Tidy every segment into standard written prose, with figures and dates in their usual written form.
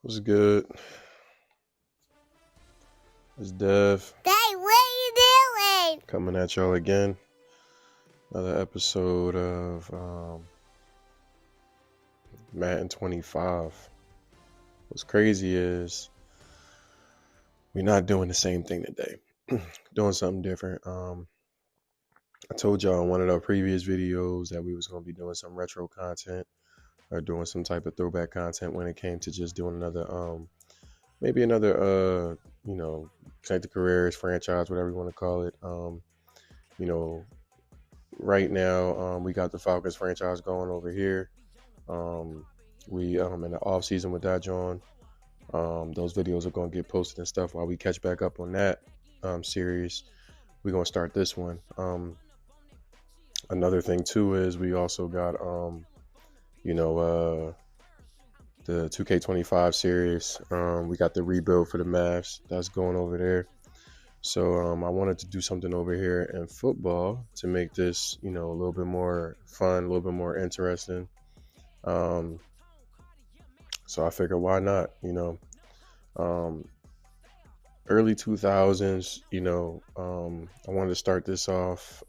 What's good? It's Dev Hey, what are you doing? coming at y'all again. Another episode of Madden 25. What's crazy is we're not doing the same thing today. Doing something different. I told y'all in one of our previous videos that we was going to be doing some retro content or doing some type of throwback content when it came to just doing another maybe another connect the careers franchise, whatever you want to call it. You know, right now we got the Falcons franchise going over here. We in the off season with that John. Those videos are going to get posted and stuff while we catch back up on that series. We're going to start this one. Another thing too is we also got the 2K25 series. We got the rebuild for the Mavs that's going over there. So I wanted to do something over here in football to make this, a little bit more fun, a little bit more interesting. So I figured, why not? Early 2000s, I wanted to start this off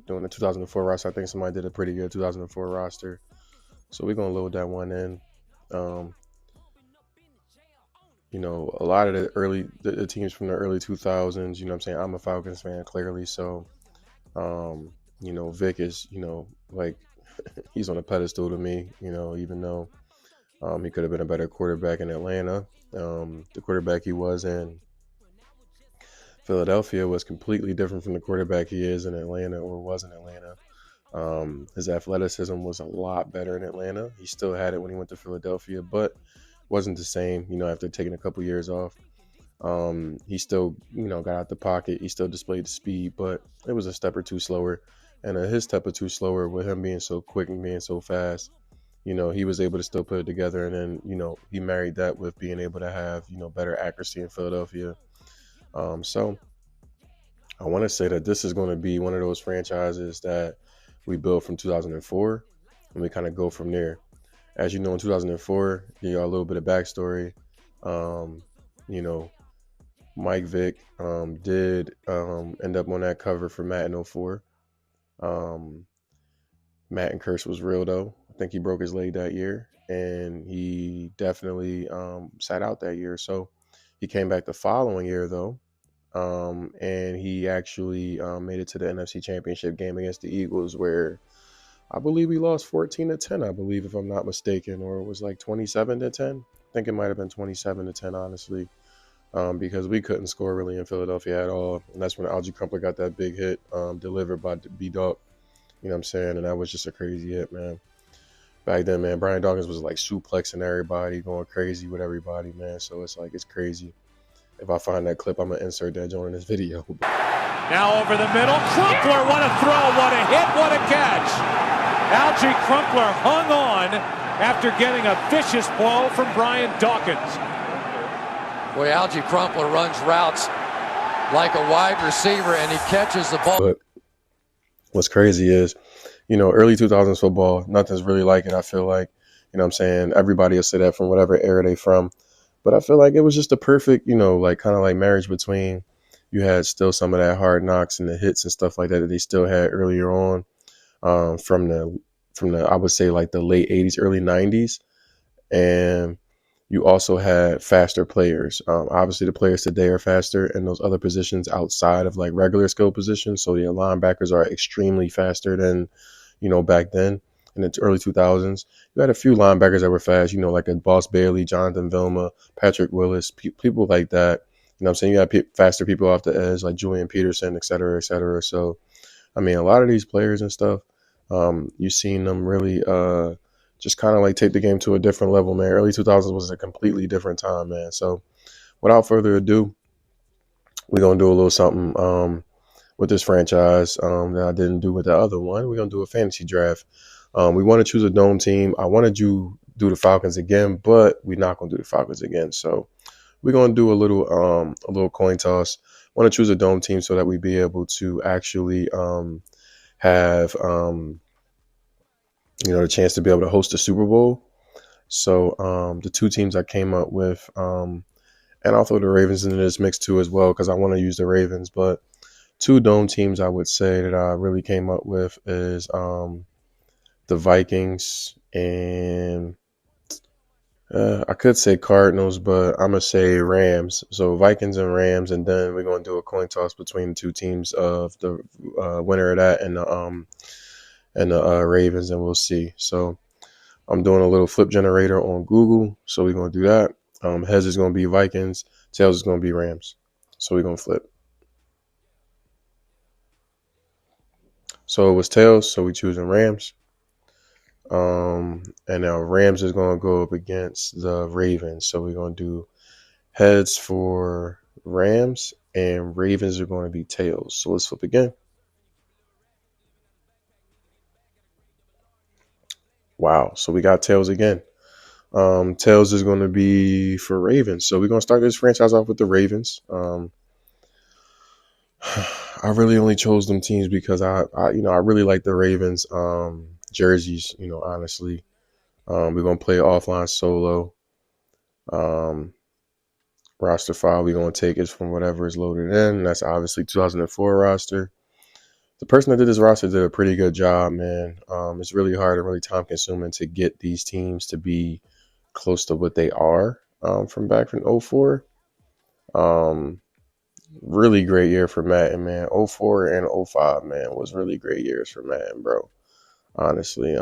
doing the 2004 roster. I think somebody did a pretty good 2004 roster. So we're going to load that one in. A lot of the teams from the early 2000s, I'm a Falcons fan, clearly. So, Vic is, like he's on a pedestal to me, even though he could have been a better quarterback in Atlanta. The quarterback he was in Philadelphia was completely different from the quarterback he is in Atlanta or was in Atlanta. His athleticism was a lot better in Atlanta. He still had it when he went to Philadelphia, but wasn't the same, after taking a couple years off. He still, got out the pocket. He still displayed the speed, but it was a step or two slower. And his step or two slower with him being so quick and being so fast, he was able to still put it together. And then, he married that with being able to have, better accuracy in Philadelphia. So I want to say that this is going to be one of those franchises that we built from 2004 and we kind of go from there. As you know, in 2004, give you a little bit of backstory. Mike Vick did end up on that cover for Madden 04. Madden curse was real, though. I think he broke his leg that year, and he definitely sat out that year. So he came back the following year, though, and he actually made it to the NFC Championship game against the Eagles, where I believe we lost 14-10, I believe, if I'm not mistaken, or it was like 27-10. I think it might have been 27-10, honestly, because we couldn't score really in Philadelphia at all. And that's when Algie Crumpler got that big hit delivered by B-Dog. You know what I'm saying? And that was just a crazy hit, man. Back then, man, Brian Dawkins was like suplexing everybody, going crazy with everybody, man. So it's crazy. If I find that clip, I'm going to insert that joint in this video. Now over the middle. Crumpler, what a throw, what a hit, what a catch. Algie Crumpler hung on after getting a vicious blow from Brian Dawkins. Boy, Algie Crumpler runs routes like a wide receiver, and he catches the ball. But what's crazy is, early 2000s football, nothing's really like it, I feel like. Everybody will say that from whatever era they from. But I feel like it was just a perfect, kind of like marriage between, you had still some of that hard knocks and the hits and stuff like that they still had earlier on. From the I would say like the late 80s, early 90s, and you also had faster players. Obviously, the players today are faster in those other positions outside of like regular skill positions. So the linebackers are extremely faster than back then in the early 2000s. You had a few linebackers that were fast, like a Boss Bailey, Jonathan Vilma, Patrick Willis, people like that. You had faster people off the edge like Julian Peterson, et cetera, et cetera. So a lot of these players and stuff, you've seen them really just kind of like take the game to a different level, man. Early 2000s was a completely different time, man. So without further ado, we're going to do a little something with this franchise that I didn't do with the other one. We're going to do a fantasy draft. We want to choose a dome team. I wanted you to do the Falcons again, but we're not going to do the Falcons again. So we're going to do a little coin toss. Want to choose a dome team so that we be able to actually have the chance to be able to host the Super Bowl. So the two teams I came up with, and I'll throw the Ravens into this mix too as well because I want to use the Ravens. But two dome teams I would say that I really came up with is the Vikings and I could say Cardinals, but I'm gonna say Rams. So Vikings and Rams, and then we're gonna do a coin toss between the two teams of the winner of that and the Ravens, and we'll see. So I'm doing a little flip generator on Google, so we're gonna do that. Heads is gonna be Vikings, tails is gonna be Rams. So we're gonna flip. So it was tails, so we choosing Rams. And now Rams is gonna go up against the Ravens, so we're gonna do heads for Rams, and Ravens are going to be tails. So let's flip again. Wow. So we got tails again. Tails is going to be for Ravens. So we're going to start this franchise off with the Ravens. I really only chose them teams because I really like the Ravens jerseys. Honestly, we're going to play offline solo. Roster file we're going to take is from whatever is loaded in. That's obviously 2004 roster. The person that did this roster did a pretty good job, man. It's really hard and really time consuming to get these teams to be close to what they are from back from '04. Really great year for Madden, man. '04 and '05, man, was really great years for Madden, bro. Honestly,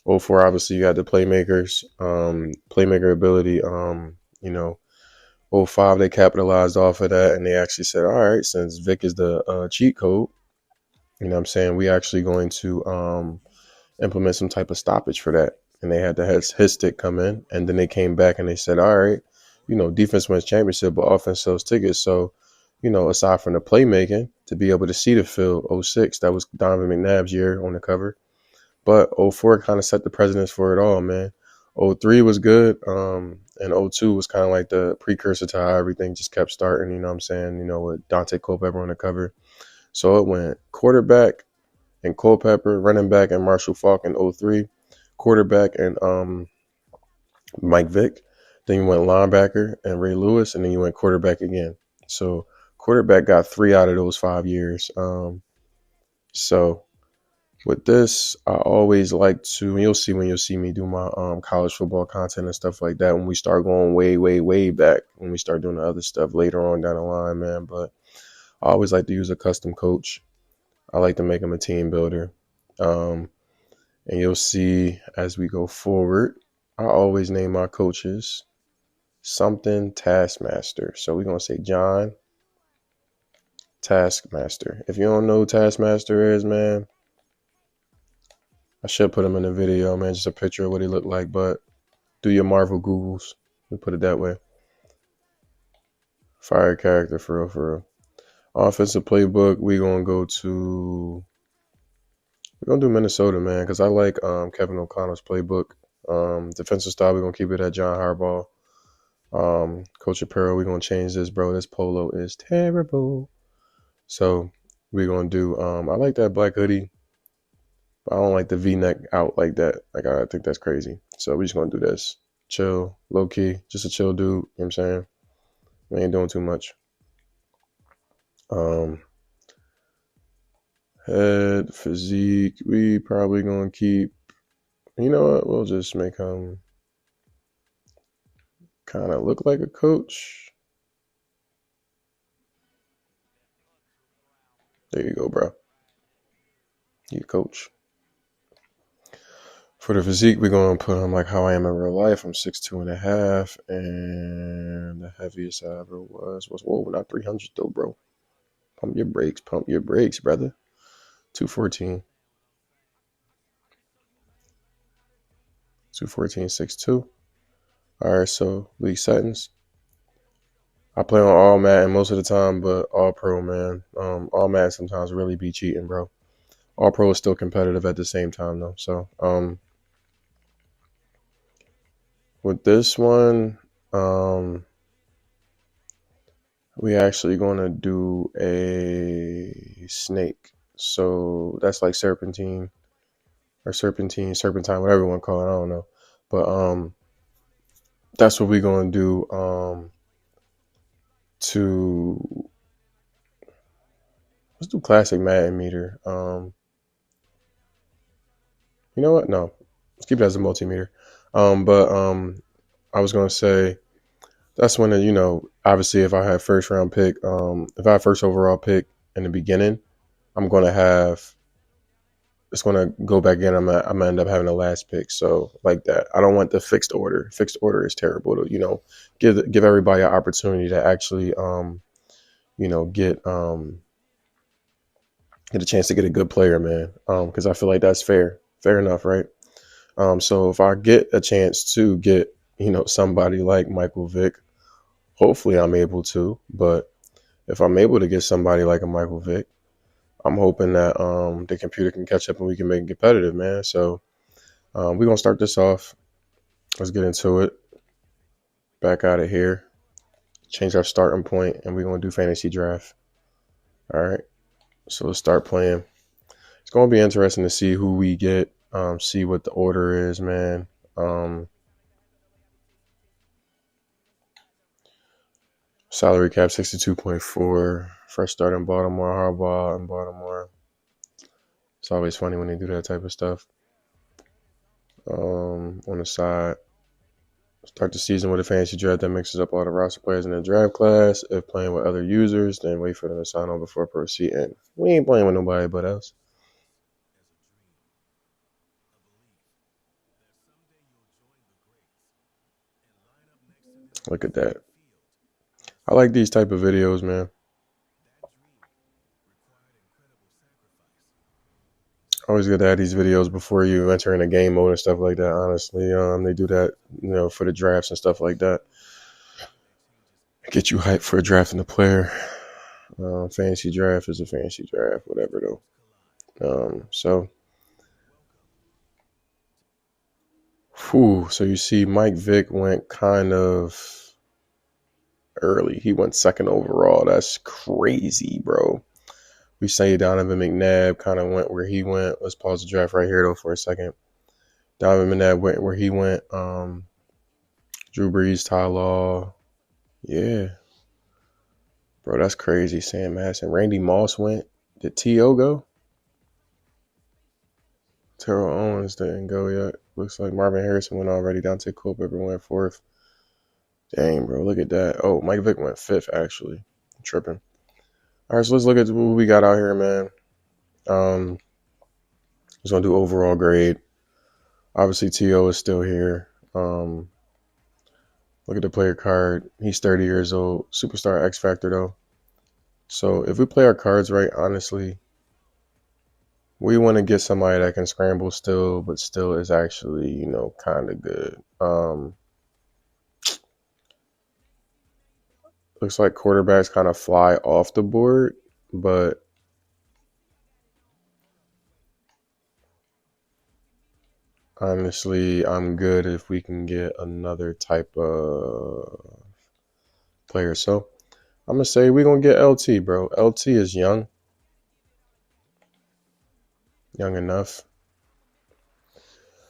'04 obviously you got the playmakers, playmaker ability. '05 they capitalized off of that and they actually said, all right, since Vic is the cheat code, what I'm saying, we actually going to implement some type of stoppage for that. And they had the his stick come in, and then they came back and they said, all right, defense wins championship, but offense sells tickets. So, aside from the playmaking, to be able to see the field, '06, that was Donovan McNabb's year on the cover. But '04 kind of set the precedence for it all, man. '03 was good, and '02 was kind of like the precursor to how everything just kept starting, what I'm saying, with Dante Culpepper on the cover. So it went quarterback and Culpepper, running back and Marshall Faulk in '03, quarterback and Mike Vick. Then you went linebacker and Ray Lewis, and then you went quarterback again. So quarterback got 3 out of those 5 years. So with this, I always like to, and you'll see me do my college football content and stuff like that when we start going way, way, way back, when we start doing the other stuff later on down the line, man. But I always like to use a custom coach. I like to make them a team builder. And you'll see as we go forward, I always name my coaches something Taskmaster. So we're going to say John Taskmaster. If you don't know who Taskmaster is, man, I should put him in the video, man, just a picture of what he looked like, but do your Marvel Googles. Let me put it that way. Fire character, for real, for real. Offensive playbook, we're going to do Minnesota, man, because I like Kevin O'Connell's playbook. Defensive style, we're going to keep it at John Harbaugh. Coach Apparel, we're going to change this, bro. This polo is terrible. So we're going to do, I like that black hoodie, but I don't like the V-neck out like that. Like, I think that's crazy. So we're just going to do this. Chill, low key, just a chill dude. You know what I'm saying? We ain't doing too much. Head, physique, we probably going to keep, you know what? We'll just make him kind of look like a coach. There you go, bro. You coach. For the physique, we're going to put him like how I am in real life. I'm 6'2.5", and the heaviest I ever was, whoa, not 300 though, bro. Pump your brakes, brother. 214. 214, 6'2". All right, so league settings. I play on all Madden most of the time, but all pro, man. All Madden sometimes really be cheating, bro. All pro is still competitive at the same time, though. So, with this one, we actually going to do a snake. So that's like serpentine, whatever you want to call it. I don't know. But that's what we're gonna do. To let's do classic Madden meter. You know what? No, let's keep it as a multimeter. But I was gonna say that's when obviously if I had first round pick, if I had first overall pick in the beginning, I'm gonna have it's gonna go back in. I'm gonna end up having the last pick. So like that, I don't want the fixed order. Fixed order is terrible to give everybody an opportunity to actually get a chance to get a good player, man. Because I feel like that's fair enough, right? So if I get a chance to get somebody like Michael Vick, hopefully I'm able to. But if I'm able to get somebody like a Michael Vick, I'm hoping that the computer can catch up and we can make it competitive, man. So we're gonna start this off. Let's get into it. Back out of here. Change our starting point, and we're gonna do fantasy draft. All right. So let's start playing. It's gonna be interesting to see who we get. See what the order is, man. Salary cap 62.4. Fresh start in Baltimore. Harbaugh in Baltimore. It's always funny when they do that type of stuff. On the side, start the season with a fantasy draft that mixes up all the roster players in the draft class. If playing with other users, then wait for them to sign on before proceeding. We ain't playing with nobody but us. Look at that. I like these type of videos, man. Always good to have these videos before you enter in a game mode and stuff like that. Honestly, they do that, for the drafts and stuff like that. Get you hyped for drafting a player. Fantasy draft is a fantasy draft, whatever though. So you see, Mike Vick went kind of early. He went second overall. That's crazy, bro. We say Donovan McNabb kind of went where he went. Let's pause the draft right here though for a second. Donovan McNabb went where he went. Drew Brees, Ty Law. Yeah. Bro, that's crazy. Sam Madison. Randy Moss went. Did T.O. go? Terrell Owens didn't go yet. Looks like Marvin Harrison went already. Dante Culpepper went fourth. Dang, bro. Look at that. Oh, Mike Vick went fifth, actually. I'm tripping. All right, so let's look at what we got out here, man. Just going to do overall grade. Obviously, T.O. is still here. Look at the player card. He's 30 years old. Superstar X Factor, though. So if we play our cards right, honestly, we want to get somebody that can scramble still, but still is actually, kind of good. Looks like quarterbacks kind of fly off the board, but honestly, I'm good if we can get another type of player. So I'm going to say we're going to get LT, bro. LT is young enough.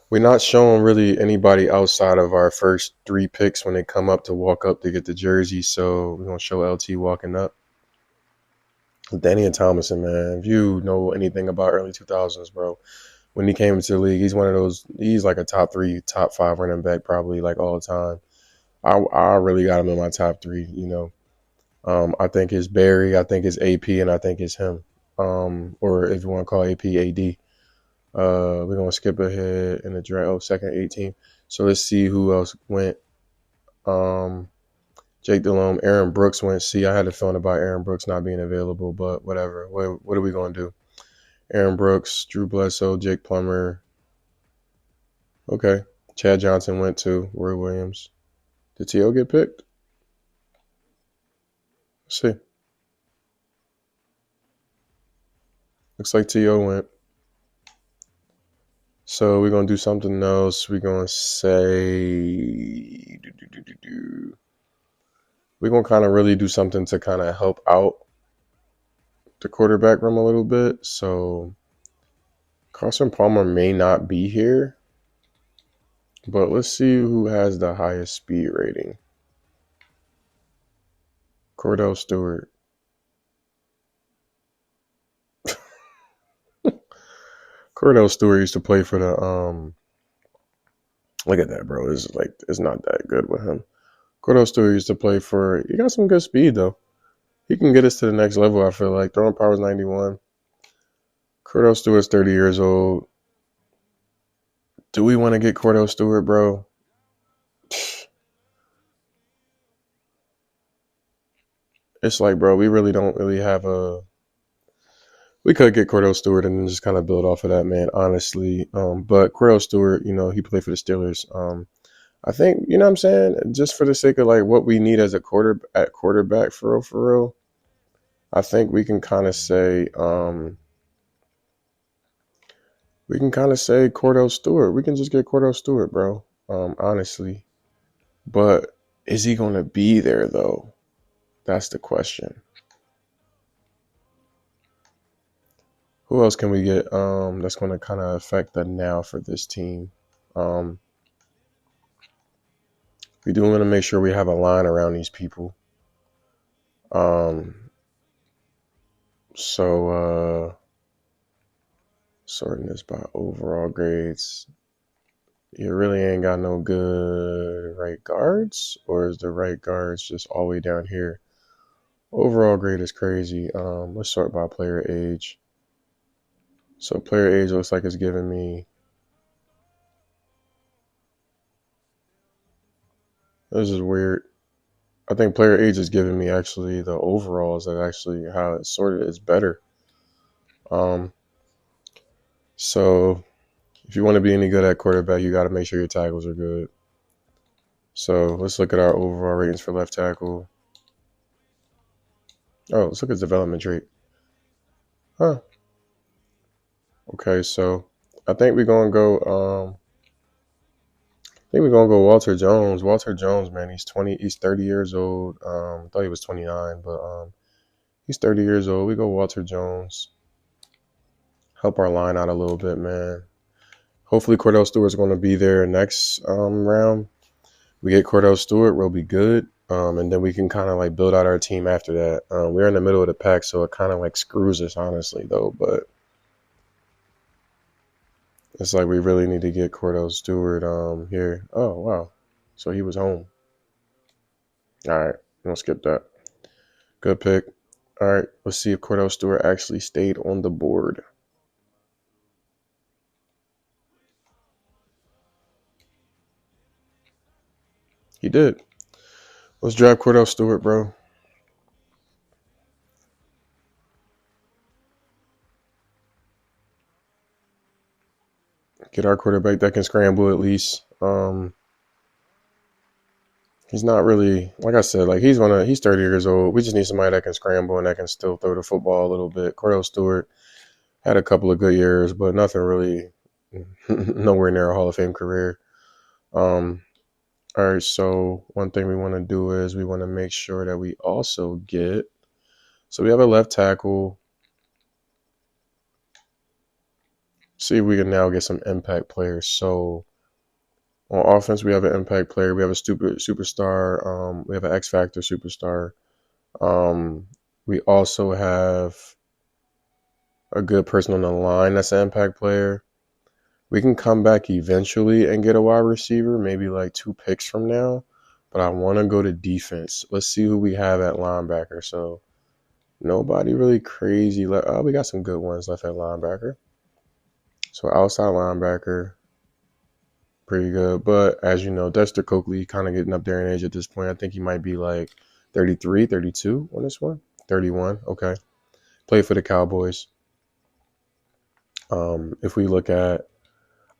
We're not showing really anybody outside of our first three picks when they come up to walk up to get the jersey. So we're going to show LT walking up. Daniel Thomason, man, if you know anything about early 2000s, bro, when he came into the league, he's one of those, he's like a top 3, top 5 running back probably like all the time. I really got him in my top 3, I think it's Barry, I think it's AP, and I think it's him. Or if you want to call AP AD. We're going to skip ahead in the draft. Oh, second 18. So let's see who else went. Jake Delhomme, Aaron Brooks went. See, I had a feeling about Aaron Brooks not being available, but whatever. What are we going to do? Aaron Brooks, Drew Bledsoe, Jake Plummer. Okay. Chad Johnson went to Roy Williams. Did T.O. get picked? Let's see. Looks like T.O. went. So we're going to do something else. We're going to say... We're going to kind of really do something to kind of help out the quarterback room a little bit. So Carson Palmer may not be here. But let's see who has the highest speed rating. Cordell Stewart. Cordell Stewart used to play for the look at that, bro. It's not that good with him. Cordell Stewart used to play for, he got some good speed though. He can get us to the next level, I feel like. Throwing power is 91. Cordell Stewart's 30 years old. Do we want to get Cordell Stewart, bro? It's like, bro, we really don't really have a. We could get Cordell Stewart and then just kind of build off of that, man, honestly. But Cordell Stewart, he played for the Steelers. I think, you know what I'm saying? Just for the sake of like what we need as a quarterback for real. I think we can kind of say Cordell Stewart. We can just get Cordell Stewart, bro. Honestly. But is he gonna be there though? That's the question. Who else can we get that's gonna kinda affect the now for this team? We do want to make sure we have a line around these people. So sorting this by overall grades. You really ain't got no good right guards, or is the right guards just all the way down here? Overall grade is crazy. Let's sort by player age. So player age looks like it's giving me. This is weird. I think player age is giving me actually the overalls that actually how it's sorted is better. So if you want to be any good at quarterback, you got to make sure your tackles are good. So let's look at our overall ratings for left tackle. Oh, let's look at development trait. Huh. Okay, so I think we're gonna go. Walter Jones. Walter Jones, man, he's 20. He's 30 years old. I thought he was 29, but he's 30 years old. We go Walter Jones. Help our line out a little bit, man. Hopefully Cordell Stewart's going to be there next round. We get Cordell Stewart, we'll be good. And then we can kind of like build out our team after that. We're in the middle of the pack, so it kind of like screws us, honestly, though. But it's like we really need to get Cordell Stewart here. Oh, wow. So he was home. All right. We'll skip that. Good pick. All right. Let's see if Cordell Stewart actually stayed on the board. He did. Let's draft Cordell Stewart, bro. Get our quarterback that can scramble at least. He's not really, like I said, like he's 30 years old. We just need somebody that can scramble and that can still throw the football a little bit. Cordell Stewart had a couple of good years, but nothing really, nowhere near a Hall of Fame career. All right, so one thing we want to do is we want to make sure that we also get, so we have a left tackle. See if we can now get some impact players. So on offense, we have an impact player. We have a superstar. We have an X Factor superstar. We also have a good person on the line that's an impact player. We can come back eventually and get a wide receiver, maybe like 2 picks from now. But I want to go to defense. Let's see who we have at linebacker. So nobody really crazy. Oh, we got some good ones left at linebacker. So outside linebacker, pretty good. But as you know, Dexter Coakley kind of getting up there in age at this point. I think he might be like 33, 32 on this one. 31, okay. Played for the Cowboys. If we look at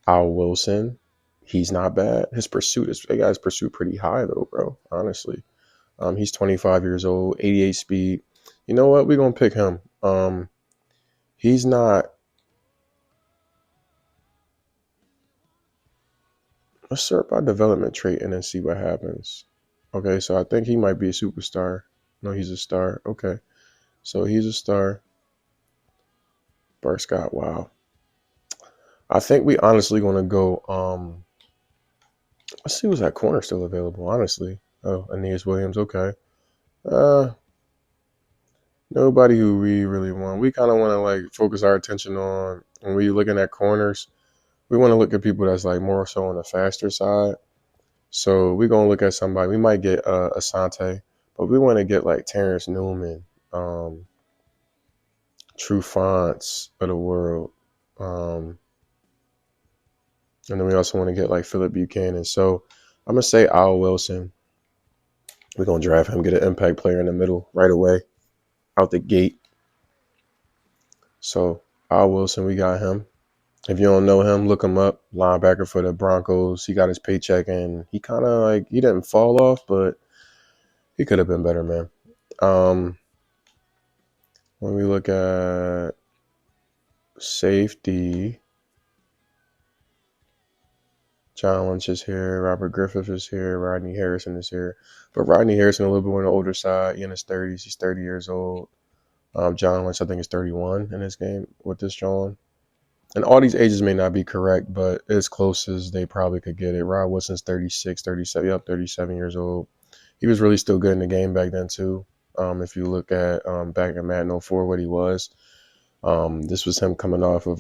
Al Wilson, he's not bad. They got his pursuit pretty high though, bro. Honestly, he's 25 years old, 88 speed. You know what? We're gonna pick him. He's not. Let's sort by development trait and then see what happens. Okay, so I think he might be a superstar. No, he's a star. Okay, so he's a star. Bart Scott. Wow. I think we honestly gonna go. Let's see who's that corner still available, honestly. Oh, Aeneas Williams, okay. Uh, Nobody who we really want. We kind of want to like focus our attention on when we looking at corners. We want to look at people that's like more so on the faster side. So we're gonna look at somebody. We might get Asante, but we want to get like Terrence Newman, True Fonts of the world, and then we also want to get like Philip Buchanan. So I'm gonna say Al Wilson. We're gonna draft him, get an impact player in the middle right away, out the gate. So Al Wilson, we got him. If you don't know him, look him up. Linebacker for the Broncos. He got his paycheck and he kind of like he didn't fall off, but he could have been better, man. When we look at safety, John Lynch is here, Robert Griffith is here, Rodney Harrison is here. But Rodney Harrison a little bit on the older side. He in his 30s. He's 30 years old. John Lynch, I think, is 31 in this game with this John. And all these ages may not be correct, but as close as they probably could get it. Rod Wilson's 36, 37, yep, 37 years old. He was really still good in the game back then, too. If you look at back in Madden 04, what he was. This was him coming off of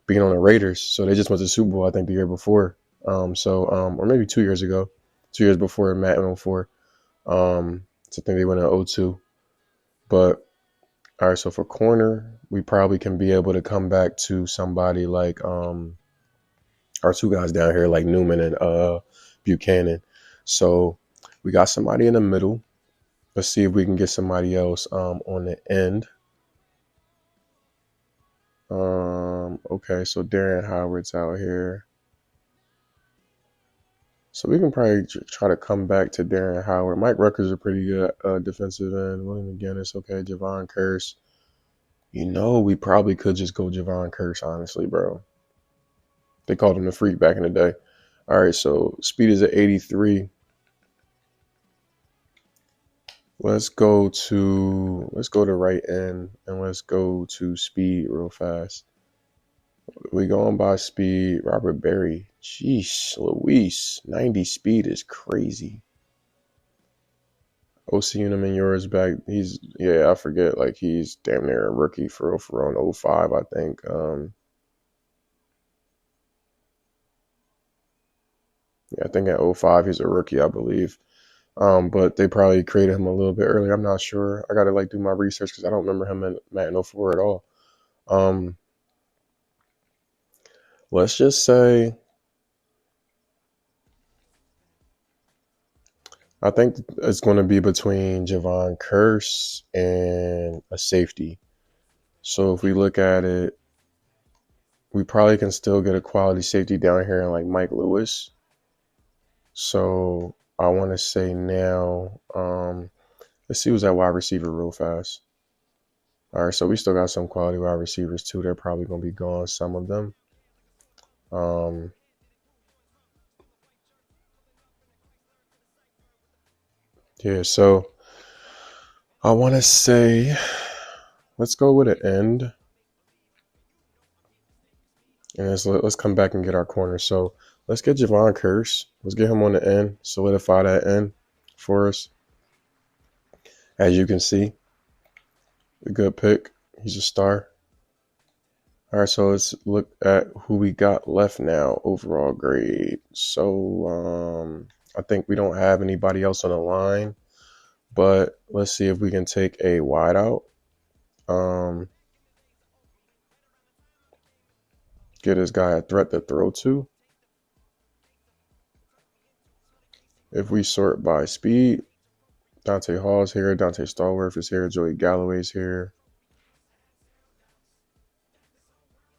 being on the Raiders. So they just went to the Super Bowl, I think, the year before. Or maybe 2 years ago. 2 years before Madden 04. So I think they went in 02. But all right, so for corner, we probably can be able to come back to somebody like our two guys down here, like Newman and Buchanan. So we got somebody in the middle. Let's see if we can get somebody else on the end. Okay, so Darren Howard's out here. So we can probably try to come back to Darren Howard. Mike Rucker's a pretty good defensive end. William McGinnis, okay. Javon Curse. You know, we probably could just go Javon Curse, honestly, bro. They called him the freak back in the day. All right, so speed is at 83. Let's go to right end and let's go to speed real fast. We going by speed. Robert Berry. Jeez, Luis. 90 speed is crazy. OC Uniman yours back. I forget. Like he's damn near a rookie for on 05, I think. I think at 05 he's a rookie, I believe. But they probably created him a little bit earlier. I'm not sure. I gotta like do my research because I don't remember him in Madden 04 at all. Let's just say I think it's going to be between Javon Curse and a safety. So if we look at it, we probably can still get a quality safety down here in like Mike Lewis. So I want to say now, let's see who's that wide receiver real fast. All right, so we still got some quality wide receivers too. They're probably going to be gone, some of them. Yeah, so I want to say, let's go with an end. And let's come back and get our corner. So let's get Javon Curse. Let's get him on the end, solidify that end for us. As you can see, a good pick. He's a star. All right, so let's look at who we got left now, overall grade. So I think we don't have anybody else on the line, but let's see if we can take a wideout. Get this guy a threat to throw to. If we sort by speed, Dante Hall's here, Dante Stallworth is here, Joey Galloway's here,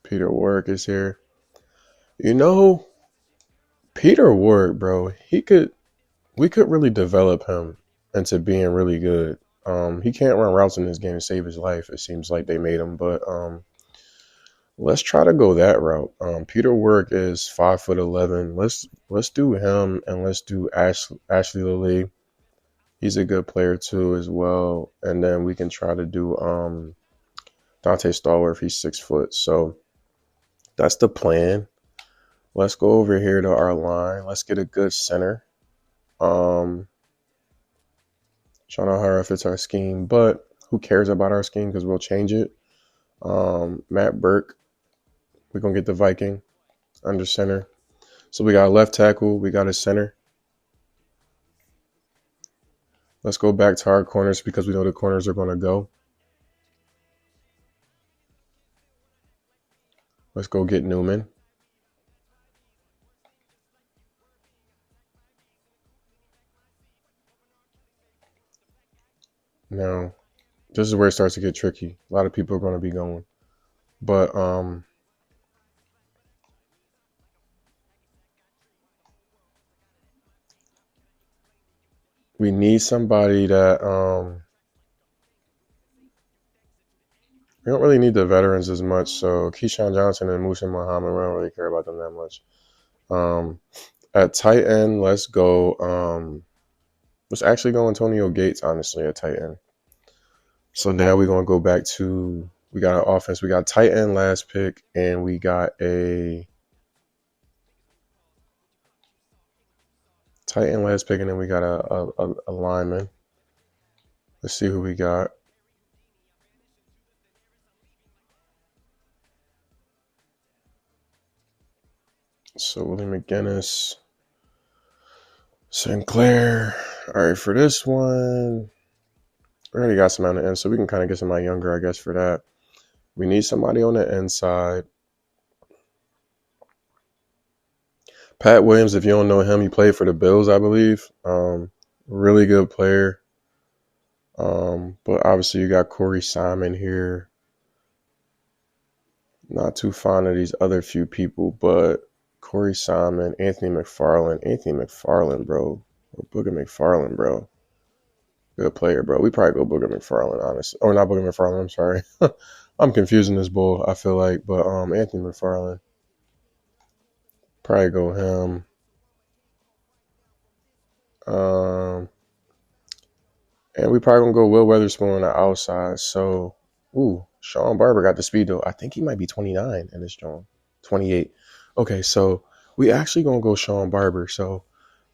Peter Warrick is here. You know, Peter Warrick, bro, we could really develop him into being really good. He can't run routes in this game to save his life. It seems like they made him, but let's try to go that route. Peter Warrick is 5'11". Let's do him and let's do Ashley Lilly. He's a good player too as well. And then we can try to do Dante Stallworth. He's 6 foot. So that's the plan. Let's go over here to our line. Let's get a good center. Sean O'Hara fits our scheme, but who cares about our scheme because we'll change it. Matt Burke, we're going to get the Viking under center. So we got a left tackle. We got a center. Let's go back to our corners because we know the corners are going to go. Let's go get Newman. Now, this is where it starts to get tricky. A lot of people are going to be going. But we need somebody that we don't really need the veterans as much. So Keyshawn Johnson and Musa Muhammad, we don't really care about them that much. At tight end, let's go. Let's actually go Antonio Gates, honestly, at tight end. So now we're going to go back to, we got an offense. We got tight end last pick, and we got a tight end last pick, and then we got a lineman. Let's see who we got. So Willie McGinnis, Sinclair. All right, for this one, we already got some on the end, so we can kind of get somebody younger, I guess, for that. We need somebody on the inside. Pat Williams, if you don't know him, he played for the Bills, I believe. Really good player. But obviously you got Corey Simon here. Not too fond of these other few people, but Corey Simon, Anthony McFarland, bro. Or Booger McFarland, bro. Good player, bro. We probably go Booger McFarland, honestly. Or not Booger McFarland, I'm sorry. I'm confusing this bull, I feel like. But Anthony McFarland. Probably go him. And we probably gonna go Will Weatherspoon on the outside. So, Sean Barber got the speed though. I think he might be 29 in this joint. 28. Okay, so we actually gonna go Sean Barber. So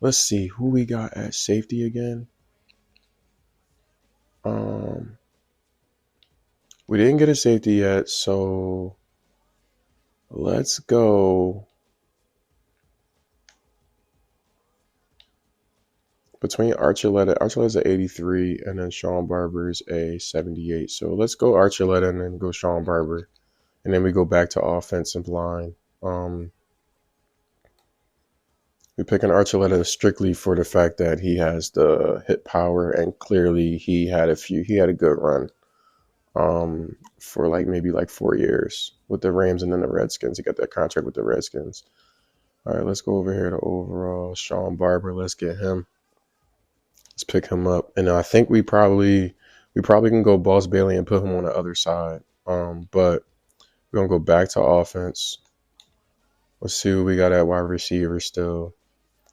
let's see who we got at safety again. We didn't get a safety yet, so let's go between Archuleta. Archuleta's a 83, and then Sean Barber's a 78. So let's go Archuleta and then go Sean Barber. And then we go back to offensive line. We pick an Archuleta strictly for the fact that he has the hit power, and clearly he had a good run for maybe 4 years with the Rams and then the Redskins. He got that contract with the Redskins. All right, let's go over here to overall Sean Barber. Let's get him. Let's pick him up. And I think we probably can go Boss Bailey and put him on the other side. But we're going to go back to offense. Let's see what we got at wide receiver still.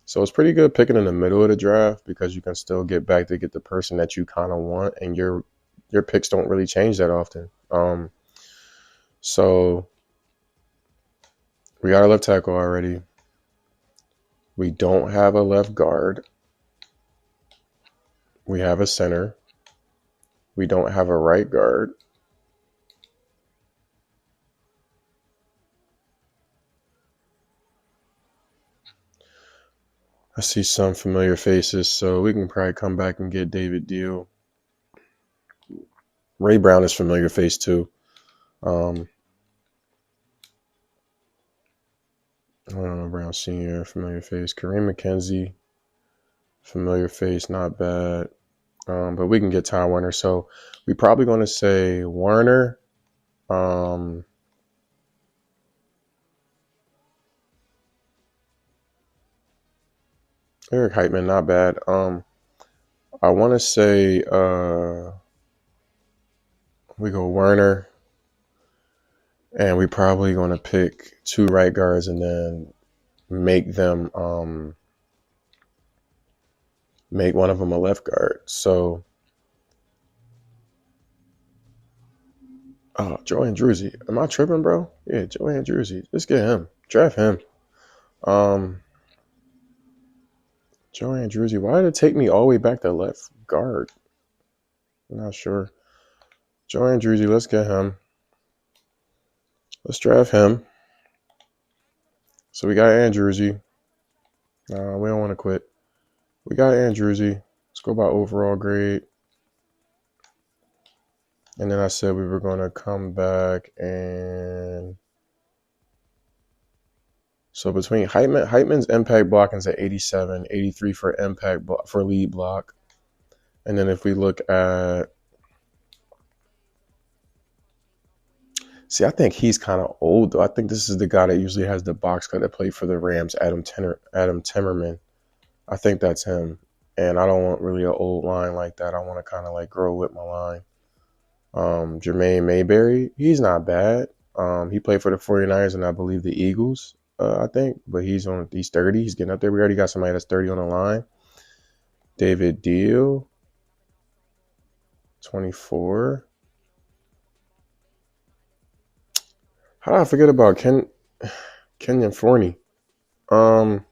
So it's pretty good picking in the middle of the draft because you can still get back to get the person that you kind of want, and your picks don't really change that often. So we got a left tackle already. We don't have a left guard. We have a center. We don't have a right guard. I see some familiar faces, so we can probably come back and get David Deal. Ray Brown is familiar face too. Brown Sr., familiar face. Kareem McKenzie, familiar face, not bad. But we can get Ty Warner. So we probably going to say Warner. Eric Heitman, not bad. I want to say we go Werner, and we probably going to pick 2 right guards and then make them make one of them a left guard. So, Joe Andruzzi. Am I tripping, bro? Yeah, Joe Andruzzi. Let's get him. Draft him. Um, Joe Andruzzi. Why did it take me all the way back to left guard? I'm not sure. Joe Andruzzi. Let's get him. Let's draft him. So we got Andruzzi. We don't want to quit. We got Andruzzi. Let's go by overall grade. And then I said we were going to come back and... So between Heitman's impact blocking is at 87, 83 for impact for lead block. And then if we look at... See, I think he's kind of old, though. I think this is the guy that usually has the box cut that played for the Rams, Adam Timmerman. I think that's him. And I don't want really an old line like that. I want to kind of like grow with my line. Jermaine Mayberry, he's not bad. He played for the 49ers and I believe the Eagles, I think. But he's 30. He's getting up there. We already got somebody that's 30 on the line. David Deal, 24. How did I forget about Kenyon Forney? Or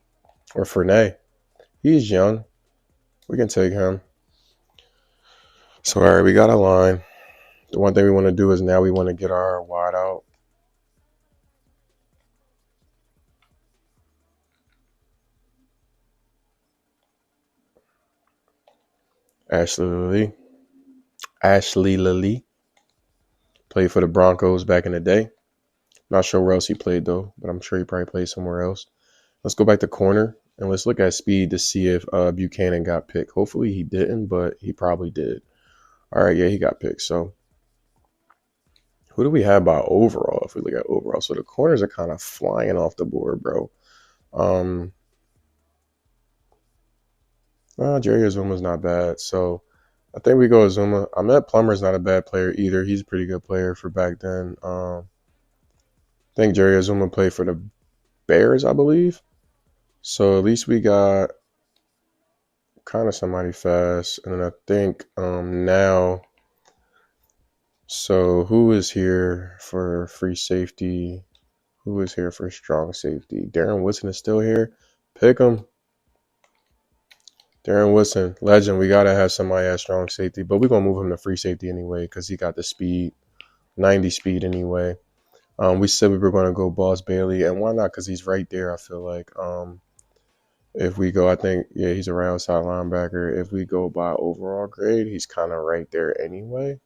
Fournette. He's young. We can take him. So, all right, we got a line. The one thing we want to do is now we want to get our wide out. Ashley Lilly played for the Broncos back in the day. Not sure where else he played, though, but I'm sure he probably played somewhere else. Let's go back to corner, and let's look at speed to see if Buchanan got picked. Hopefully he didn't, but he probably did. All right, yeah, he got picked. So who do we have by overall if we look at overall? So the corners are kind of flying off the board, bro. Jerry Azuma's not bad. So I think we go Azuma. Ahmed Plummer's not a bad player either. He's a pretty good player for back then. I think Jerry Azuma played for the Bears, I believe. So at least we got kind of somebody fast. And then I think now, so who is here for free safety? Who is here for strong safety? Darren Woodson is still here. Pick him. Darren Woodson, legend. We got to have somebody at strong safety. But we're going to move him to free safety anyway because he got the speed, 90 speed anyway. We said we were going to go Boss Bailey. And why not? Because he's right there, I feel like. If we go, I think, yeah, he's a right outside linebacker. If we go by overall grade, he's kind of right there anyway.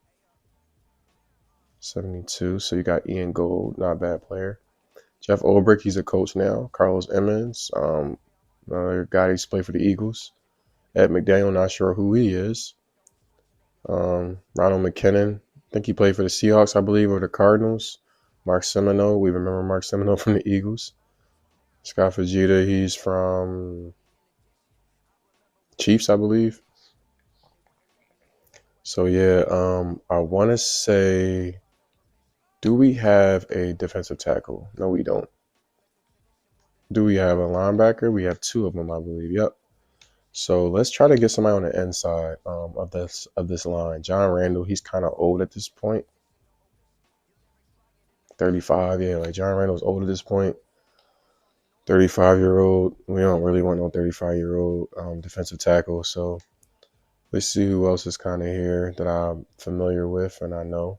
72. So you got Ian Gold, not a bad player. Jeff Ulbrich, he's a coach now. Carlos Emmons, another guy who's played for the Eagles. Ed McDaniel, not sure who he is. Ronald McKinnon, I think he played for the Seahawks, I believe, or the Cardinals. Mark Semino, we remember Mark Semino from the Eagles. Scott Fujita, he's from Chiefs, I believe. So, yeah, I want to say, do we have a defensive tackle? No, we don't. Do we have a linebacker? We have two of them, I believe. Yep. So let's try to get somebody on the inside of this line. John Randall, he's kind of old at this point. 35, yeah, like John Randall's old at this point. 35-year-old. We don't really want no 35-year-old defensive tackle. So let's see who else is kind of here that I'm familiar with and I know.